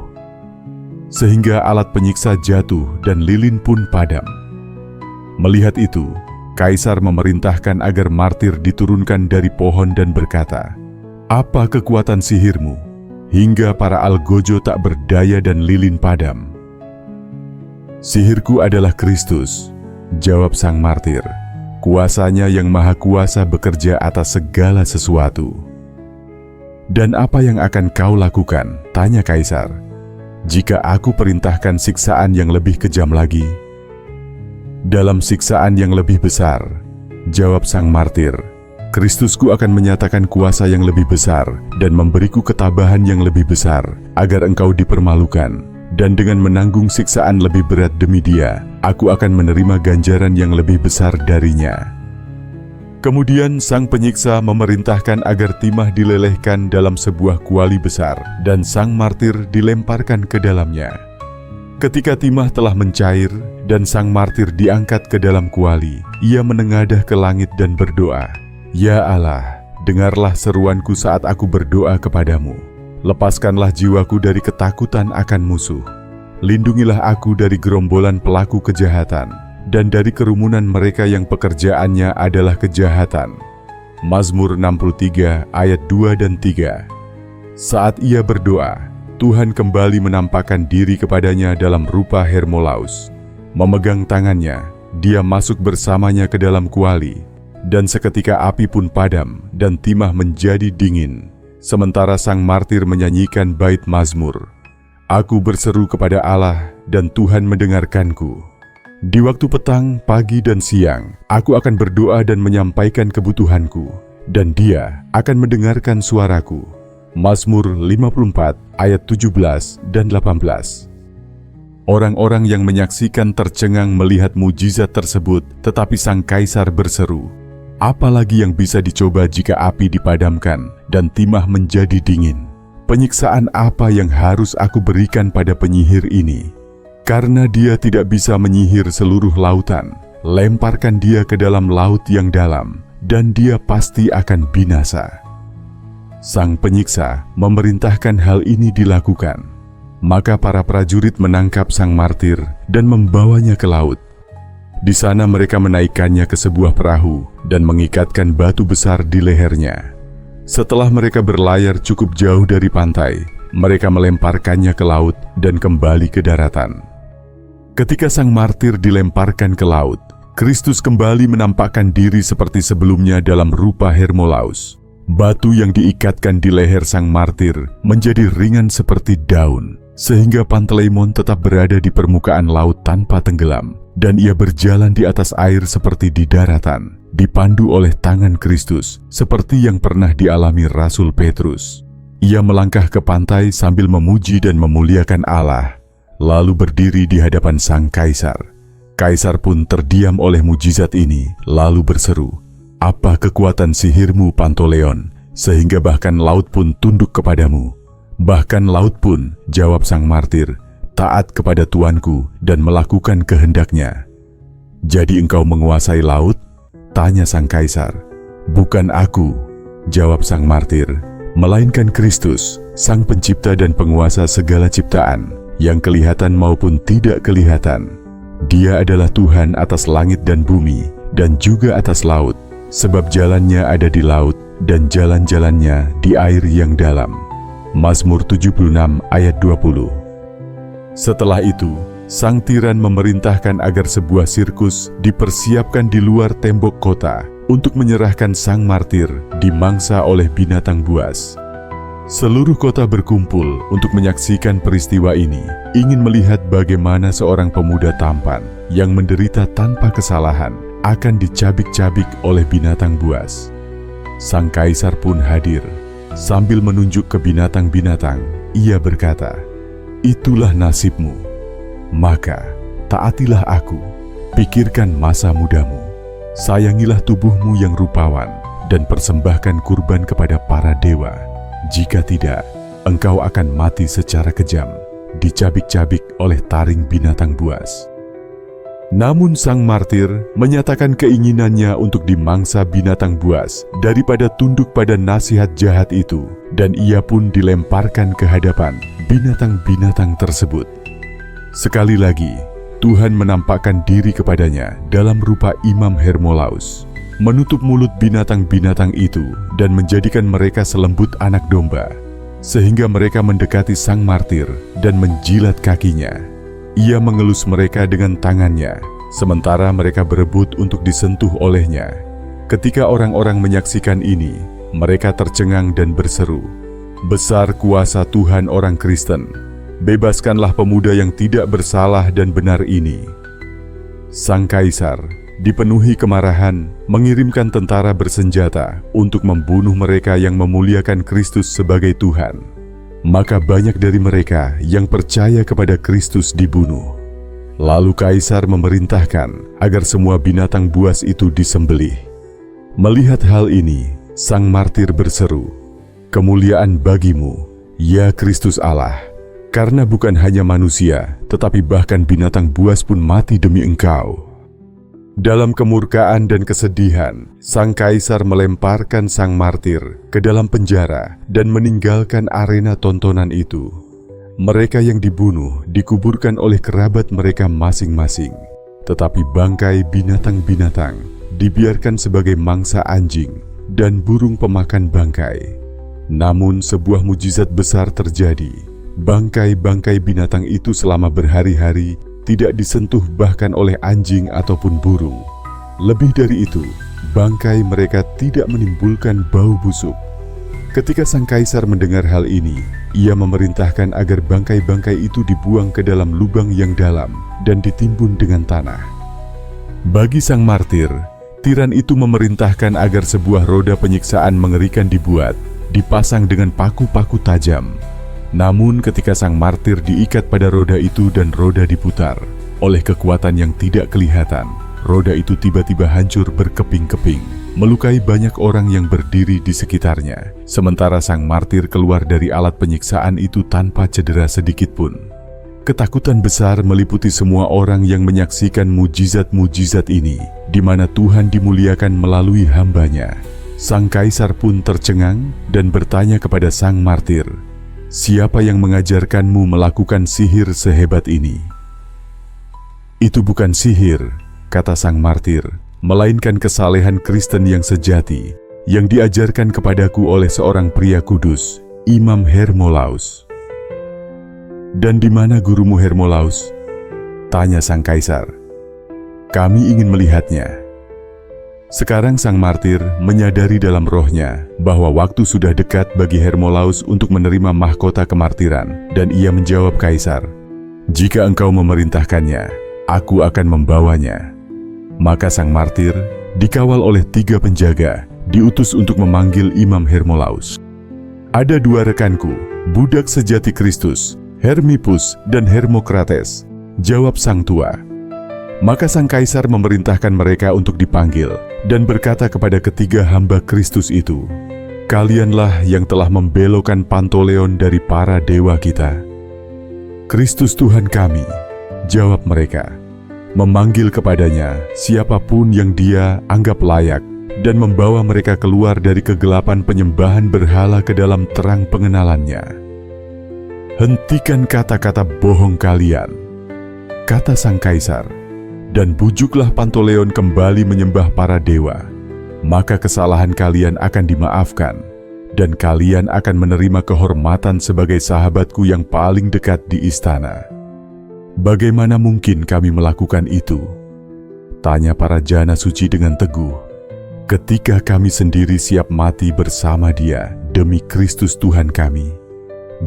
sehingga alat penyiksa jatuh dan lilin pun padam. Melihat itu, Kaisar memerintahkan agar martir diturunkan dari pohon dan berkata, "Apa kekuatan sihirmu, hingga para algojo tak berdaya dan lilin padam?" "Sihirku adalah Kristus," jawab sang martir. "Kuasanya yang maha kuasa bekerja atas segala sesuatu." "Dan apa yang akan kau lakukan?" tanya Kaisar. "Jika aku perintahkan siksaan yang lebih kejam lagi?" "Dalam siksaan yang lebih besar," jawab sang martir, "Kristusku akan menyatakan kuasa yang lebih besar dan memberiku ketabahan yang lebih besar, agar engkau dipermalukan. Dan dengan menanggung siksaan lebih berat demi Dia, aku akan menerima ganjaran yang lebih besar darinya." Kemudian sang penyiksa memerintahkan agar timah dilelehkan dalam sebuah kuali besar dan sang martir dilemparkan ke dalamnya. Ketika timah telah mencair dan sang martir diangkat ke dalam kuali, ia menengadah ke langit dan berdoa, "Ya Allah, dengarlah seruanku saat aku berdoa kepadamu. Lepaskanlah jiwaku dari ketakutan akan musuh. Lindungilah aku dari gerombolan pelaku kejahatan dan dari kerumunan mereka yang pekerjaannya adalah kejahatan." Mazmur 63 ayat 2 dan 3. Saat ia berdoa, Tuhan kembali menampakkan diri kepadanya dalam rupa Hermolaus. Memegang tangannya, Dia masuk bersamanya ke dalam kuali, dan seketika api pun padam dan timah menjadi dingin, sementara sang martir menyanyikan bait Mazmur, "Aku berseru kepada Allah dan Tuhan mendengarkanku. Di waktu petang, pagi, dan siang, aku akan berdoa dan menyampaikan kebutuhanku, dan Dia akan mendengarkan suaraku." Mazmur 54 ayat 17 dan 18. Orang-orang yang menyaksikan tercengang melihat mujizat tersebut, tetapi sang kaisar berseru, "Apalagi yang bisa dicoba jika api dipadamkan dan timah menjadi dingin? Penyiksaan apa yang harus aku berikan pada penyihir ini? Karena dia tidak bisa menyihir seluruh lautan, lemparkan dia ke dalam laut yang dalam, dan dia pasti akan binasa." Sang penyiksa memerintahkan hal ini dilakukan. Maka para prajurit menangkap sang martir dan membawanya ke laut. Di sana mereka menaikkannya ke sebuah perahu dan mengikatkan batu besar di lehernya. Setelah mereka berlayar cukup jauh dari pantai, mereka melemparkannya ke laut dan kembali ke daratan. Ketika sang martir dilemparkan ke laut, Kristus kembali menampakkan diri seperti sebelumnya dalam rupa Hermolaus. Batu yang diikatkan di leher sang martir menjadi ringan seperti daun, sehingga Panteleimon tetap berada di permukaan laut tanpa tenggelam, dan ia berjalan di atas air seperti di daratan, dipandu oleh tangan Kristus, seperti yang pernah dialami Rasul Petrus. Ia melangkah ke pantai sambil memuji dan memuliakan Allah, lalu berdiri di hadapan sang kaisar. Kaisar pun terdiam oleh mujizat ini, lalu berseru, "Apa kekuatan sihirmu, Panteleon, sehingga bahkan laut pun tunduk kepadamu?" "Bahkan laut pun," jawab sang martir, "taat kepada tuanku dan melakukan kehendaknya." "Jadi engkau menguasai laut?" tanya sang kaisar. "Bukan aku," jawab sang martir, "melainkan Kristus, sang pencipta dan penguasa segala ciptaan, yang kelihatan maupun tidak kelihatan. Dia adalah Tuhan atas langit dan bumi, dan juga atas laut, sebab jalannya ada di laut, dan jalan-jalannya di air yang dalam." Mazmur 76 ayat 20. Setelah itu, sang tiran memerintahkan agar sebuah sirkus dipersiapkan di luar tembok kota untuk menyerahkan sang martir dimangsa oleh binatang buas. Seluruh kota berkumpul untuk menyaksikan peristiwa ini, ingin melihat bagaimana seorang pemuda tampan yang menderita tanpa kesalahan akan dicabik-cabik oleh binatang buas. Sang kaisar pun hadir. Sambil menunjuk ke binatang-binatang, ia berkata, "Itulah nasibmu. Maka taatilah aku, pikirkan masa mudamu, sayangilah tubuhmu yang rupawan, dan persembahkan kurban kepada para dewa. Jika tidak, engkau akan mati secara kejam, dicabik-cabik oleh taring binatang buas. Namun sang martir menyatakan keinginannya untuk dimangsa binatang buas daripada tunduk pada nasihat jahat itu, dan ia pun dilemparkan ke hadapan binatang-binatang tersebut. Sekali lagi, Tuhan menampakkan diri kepadanya dalam rupa Imam Hermolaus, menutup mulut binatang-binatang itu dan menjadikan mereka selembut anak domba, sehingga mereka mendekati sang martir dan menjilat kakinya. Ia mengelus mereka dengan tangannya, sementara mereka berebut untuk disentuh olehnya. Ketika orang-orang menyaksikan ini, mereka tercengang dan berseru, "Besar kuasa Tuhan orang Kristen, bebaskanlah pemuda yang tidak bersalah dan benar ini." Sang kaisar dipenuhi kemarahan, mengirimkan tentara bersenjata untuk membunuh mereka yang memuliakan Kristus sebagai Tuhan. Maka banyak dari mereka yang percaya kepada Kristus dibunuh. Lalu kaisar memerintahkan agar semua binatang buas itu disembelih. Melihat hal ini, sang martir berseru, "Kemuliaan bagimu, ya Kristus Allah, karena bukan hanya manusia, tetapi bahkan binatang buas pun mati demi Engkau." Dalam kemurkaan dan kesedihan, sang kaisar melemparkan sang martir ke dalam penjara dan meninggalkan arena tontonan itu. Mereka yang dibunuh dikuburkan oleh kerabat mereka masing-masing, tetapi bangkai binatang-binatang dibiarkan sebagai mangsa anjing dan burung pemakan bangkai. Namun sebuah mujizat besar terjadi. Bangkai-bangkai binatang itu selama berhari-hari tidak disentuh bahkan oleh anjing ataupun burung. Lebih dari itu, bangkai mereka tidak menimbulkan bau busuk. Ketika sang kaisar mendengar hal ini, ia memerintahkan agar bangkai-bangkai itu dibuang ke dalam lubang yang dalam dan ditimbun dengan tanah. Bagi sang martir, tiran itu memerintahkan agar sebuah roda penyiksaan mengerikan dibuat, dipasang dengan paku-paku tajam. Namun ketika sang martir diikat pada roda itu dan roda diputar, oleh kekuatan yang tidak kelihatan, roda itu tiba-tiba hancur berkeping-keping, melukai banyak orang yang berdiri di sekitarnya, sementara sang martir keluar dari alat penyiksaan itu tanpa cedera sedikit pun. Ketakutan besar meliputi semua orang yang menyaksikan mujizat-mujizat ini, di mana Tuhan dimuliakan melalui hamba-Nya. Sang kaisar pun tercengang dan bertanya kepada sang martir, "Siapa yang mengajarkanmu melakukan sihir sehebat ini?" "Itu bukan sihir," kata sang martir, "melainkan kesalehan Kristen yang sejati, yang diajarkan kepadaku oleh seorang pria kudus, Imam Hermolaus." "Dan di mana gurumu Hermolaus?" tanya sang kaisar. "Kami ingin melihatnya." Sekarang sang martir menyadari dalam rohnya bahwa waktu sudah dekat bagi Hermolaus untuk menerima mahkota kemartiran, dan ia menjawab kaisar, "Jika engkau memerintahkannya, aku akan membawanya." Maka sang martir dikawal oleh 3 penjaga, diutus untuk memanggil Imam Hermolaus. "Ada 2 rekanku, budak sejati Kristus, Hermipus dan Hermokrates," jawab sang tua. Maka sang kaisar memerintahkan mereka untuk dipanggil dan berkata kepada ketiga hamba Kristus itu, "Kalianlah yang telah membelokkan Pantoleon dari para dewa kita." "Kristus Tuhan kami," jawab mereka, memanggil kepadanya siapapun yang dia anggap layak dan membawa mereka keluar dari kegelapan penyembahan berhala ke dalam terang pengenalannya. "Hentikan kata-kata bohong kalian," kata sang kaisar, "dan bujuklah Pantoleon kembali menyembah para dewa. Maka kesalahan kalian akan dimaafkan, dan kalian akan menerima kehormatan sebagai sahabatku yang paling dekat di istana." "Bagaimana mungkin kami melakukan itu?" tanya para jana suci dengan teguh. "Ketika kami sendiri siap mati bersama dia demi Kristus Tuhan kami,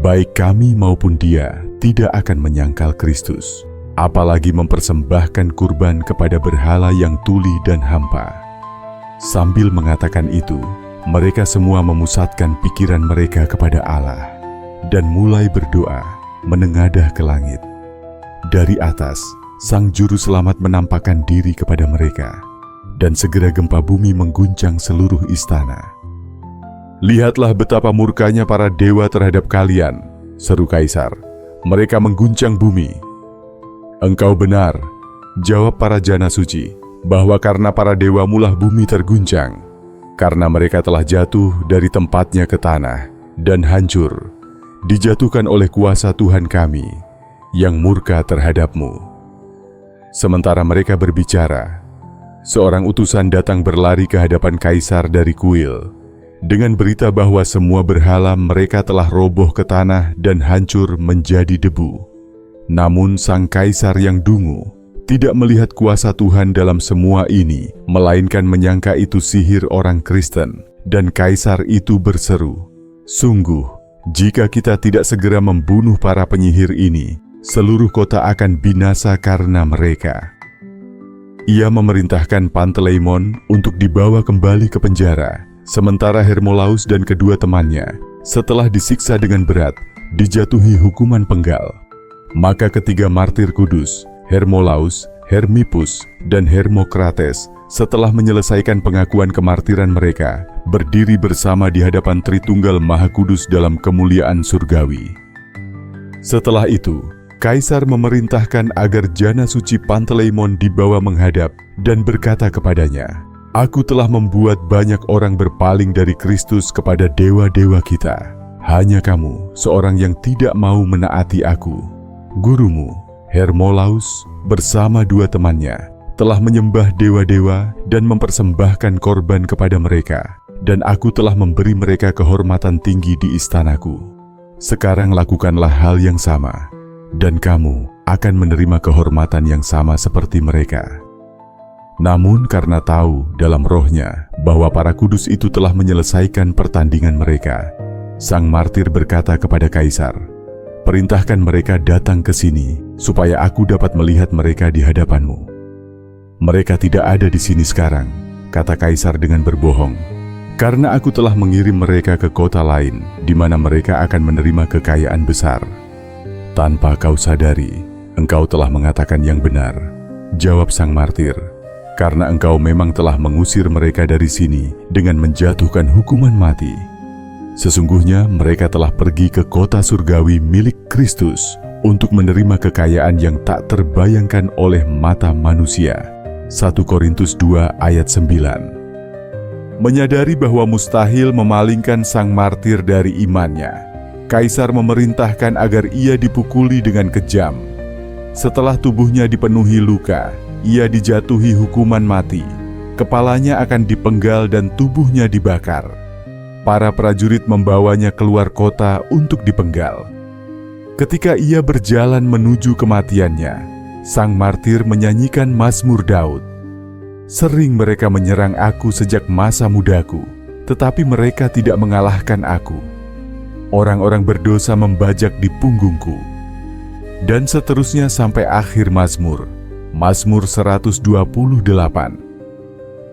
baik kami maupun dia tidak akan menyangkal Kristus, apalagi mempersembahkan kurban kepada berhala yang tuli dan hampa." Sambil mengatakan itu, mereka semua memusatkan pikiran mereka kepada Allah dan mulai berdoa menengadah ke langit. Dari atas, Sang Juru Selamat menampakkan diri kepada mereka, dan segera gempa bumi mengguncang seluruh istana. "Lihatlah betapa murkanya para dewa terhadap kalian," seru Kaisar. "Mereka mengguncang bumi." "Engkau benar," jawab para jana suci, "bahwa karena para dewamulah bumi terguncang, karena mereka telah jatuh dari tempatnya ke tanah dan hancur, dijatuhkan oleh kuasa Tuhan kami yang murka terhadapmu." Sementara mereka berbicara, seorang utusan datang berlari ke hadapan Kaisar dari kuil dengan berita bahwa semua berhala mereka telah roboh ke tanah dan hancur menjadi debu. Namun sang Kaisar yang dungu tidak melihat kuasa Tuhan dalam semua ini, melainkan menyangka itu sihir orang Kristen, dan Kaisar itu berseru, "Sungguh, jika kita tidak segera membunuh para penyihir ini, seluruh kota akan binasa karena mereka." Ia memerintahkan Panteleimon untuk dibawa kembali ke penjara, sementara Hermolaus dan kedua temannya, setelah disiksa dengan berat, dijatuhi hukuman penggal. Maka ketiga martir kudus, Hermolaus, Hermippus, dan Hermokrates, setelah menyelesaikan pengakuan kemartiran mereka, berdiri bersama di hadapan Tritunggal Maha Kudus dalam kemuliaan surgawi. Setelah itu, Kaisar memerintahkan agar jana suci Panteleimon dibawa menghadap dan berkata kepadanya, "Aku telah membuat banyak orang berpaling dari Kristus kepada dewa-dewa kita. Hanya kamu, seorang yang tidak mau menaati aku. Gurumu, Hermolaus, bersama dua temannya, telah menyembah dewa-dewa dan mempersembahkan korban kepada mereka, dan aku telah memberi mereka kehormatan tinggi di istanaku. Sekarang lakukanlah hal yang sama, dan kamu akan menerima kehormatan yang sama seperti mereka." Namun karena tahu dalam rohnya bahwa para kudus itu telah menyelesaikan pertandingan mereka, sang martir berkata kepada Kaisar, "Perintahkan mereka datang ke sini, supaya aku dapat melihat mereka di hadapanmu." "Mereka tidak ada di sini sekarang," kata Kaisar dengan berbohong, "karena aku telah mengirim mereka ke kota lain, di mana mereka akan menerima kekayaan besar." "Tanpa kau sadari, engkau telah mengatakan yang benar," jawab sang martir, "karena engkau memang telah mengusir mereka dari sini dengan menjatuhkan hukuman mati. Sesungguhnya mereka telah pergi ke kota surgawi milik Kristus untuk menerima kekayaan yang tak terbayangkan oleh mata manusia." 1 Korintus 2 ayat 9. Menyadari bahwa mustahil memalingkan sang martir dari imannya, Kaisar memerintahkan agar ia dipukuli dengan kejam. Setelah tubuhnya dipenuhi luka, ia dijatuhi hukuman mati. Kepalanya akan dipenggal dan tubuhnya dibakar. Para prajurit membawanya keluar kota untuk dipenggal. Ketika ia berjalan menuju kematiannya, sang martir menyanyikan Mazmur Daud. "Sering mereka menyerang aku sejak masa mudaku, tetapi mereka tidak mengalahkan aku. Orang-orang berdosa membajak di punggungku." Dan seterusnya sampai akhir Mazmur, Mazmur 128.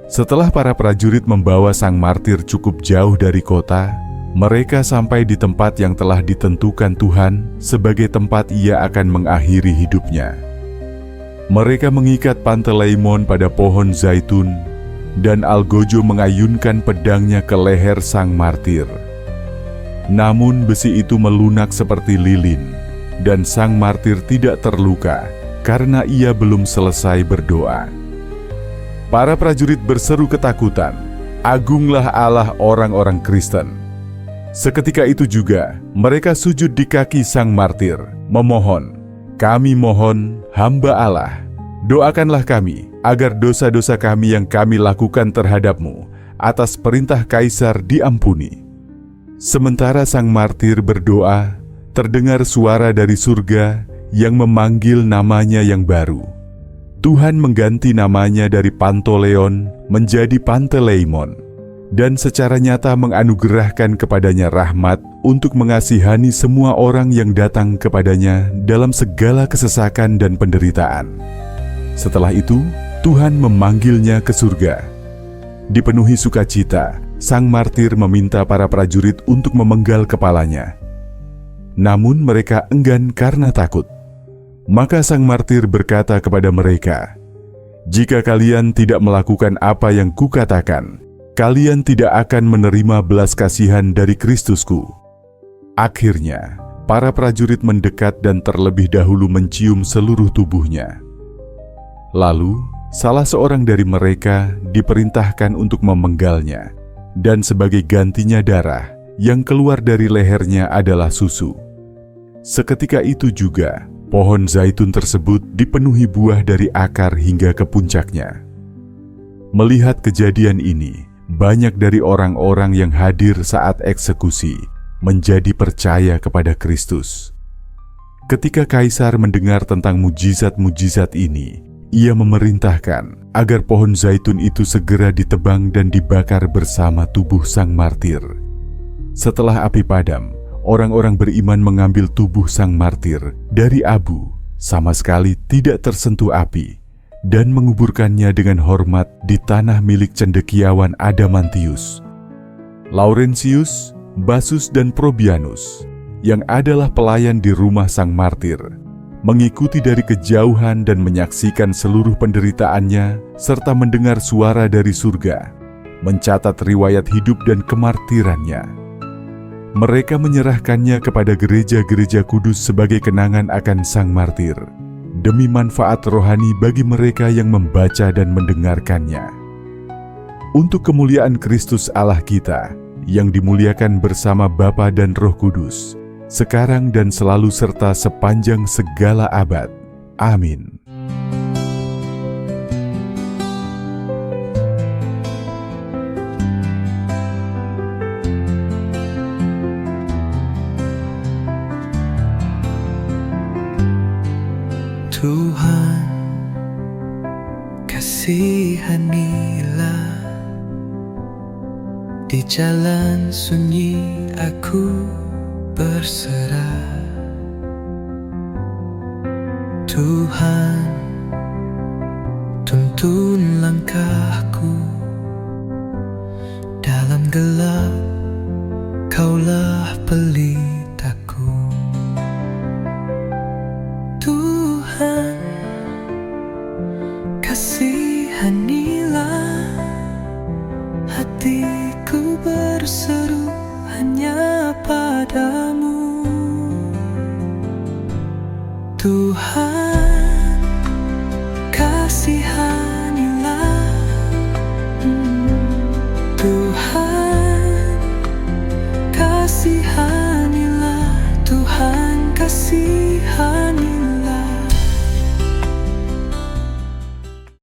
Setelah para prajurit membawa sang martir cukup jauh dari kota, mereka sampai di tempat yang telah ditentukan Tuhan sebagai tempat ia akan mengakhiri hidupnya. Mereka mengikat Panteleimon pada pohon zaitun, dan Algojo mengayunkan pedangnya ke leher sang martir. Namun besi itu melunak seperti lilin, dan sang martir tidak terluka karena ia belum selesai berdoa. Para prajurit berseru ketakutan, "Agunglah Allah orang-orang Kristen." Seketika itu juga mereka sujud di kaki sang martir, memohon, "Kami mohon, hamba Allah, doakanlah kami agar dosa-dosa kami yang kami lakukan terhadapmu atas perintah Kaisar diampuni." Sementara sang martir berdoa, terdengar suara dari surga yang memanggil namanya yang baru. Tuhan mengganti namanya dari Pantoleon menjadi Panteleimon, dan secara nyata menganugerahkan kepadanya rahmat untuk mengasihani semua orang yang datang kepadanya dalam segala kesesakan dan penderitaan. Setelah itu, Tuhan memanggilnya ke surga. Dipenuhi sukacita, sang martir meminta para prajurit untuk memenggal kepalanya. Namun mereka enggan karena takut. Maka sang martir berkata kepada mereka, "Jika kalian tidak melakukan apa yang kukatakan, kalian tidak akan menerima belas kasihan dari Kristusku." Akhirnya, para prajurit mendekat dan terlebih dahulu mencium seluruh tubuhnya. Lalu, salah seorang dari mereka diperintahkan untuk memenggalnya, dan sebagai gantinya darah yang keluar dari lehernya adalah susu. Seketika itu juga, pohon zaitun tersebut dipenuhi buah dari akar hingga ke puncaknya. Melihat kejadian ini, banyak dari orang-orang yang hadir saat eksekusi menjadi percaya kepada Kristus. Ketika Kaisar mendengar tentang mujizat-mujizat ini, ia memerintahkan agar pohon zaitun itu segera ditebang dan dibakar bersama tubuh sang martir. Setelah api padam, orang-orang beriman mengambil tubuh sang martir dari abu, sama sekali tidak tersentuh api, dan menguburkannya dengan hormat di tanah milik cendekiawan Adamantius. Laurentius, Bassus dan Probianus, yang adalah pelayan di rumah sang martir, mengikuti dari kejauhan dan menyaksikan seluruh penderitaannya serta mendengar suara dari surga, mencatat riwayat hidup dan kemartirannya. Mereka menyerahkannya kepada gereja-gereja kudus sebagai kenangan akan sang martir, demi manfaat rohani bagi mereka yang membaca dan mendengarkannya. Untuk kemuliaan Kristus Allah kita, yang dimuliakan bersama Bapa dan Roh Kudus, sekarang dan selalu serta sepanjang segala abad. Amin. Tuhan, kasihanilah. Di jalan sunyi aku berserah. Tuhan, tuntun langkahku. Dalam gelap, Kaulah pelitaku. Tuhan, kasihanilah. Hatiku berseru hanya padamu. Tuhan, kasihanilah. Tuhan, kasihanilah. Tuhan, kasihanilah.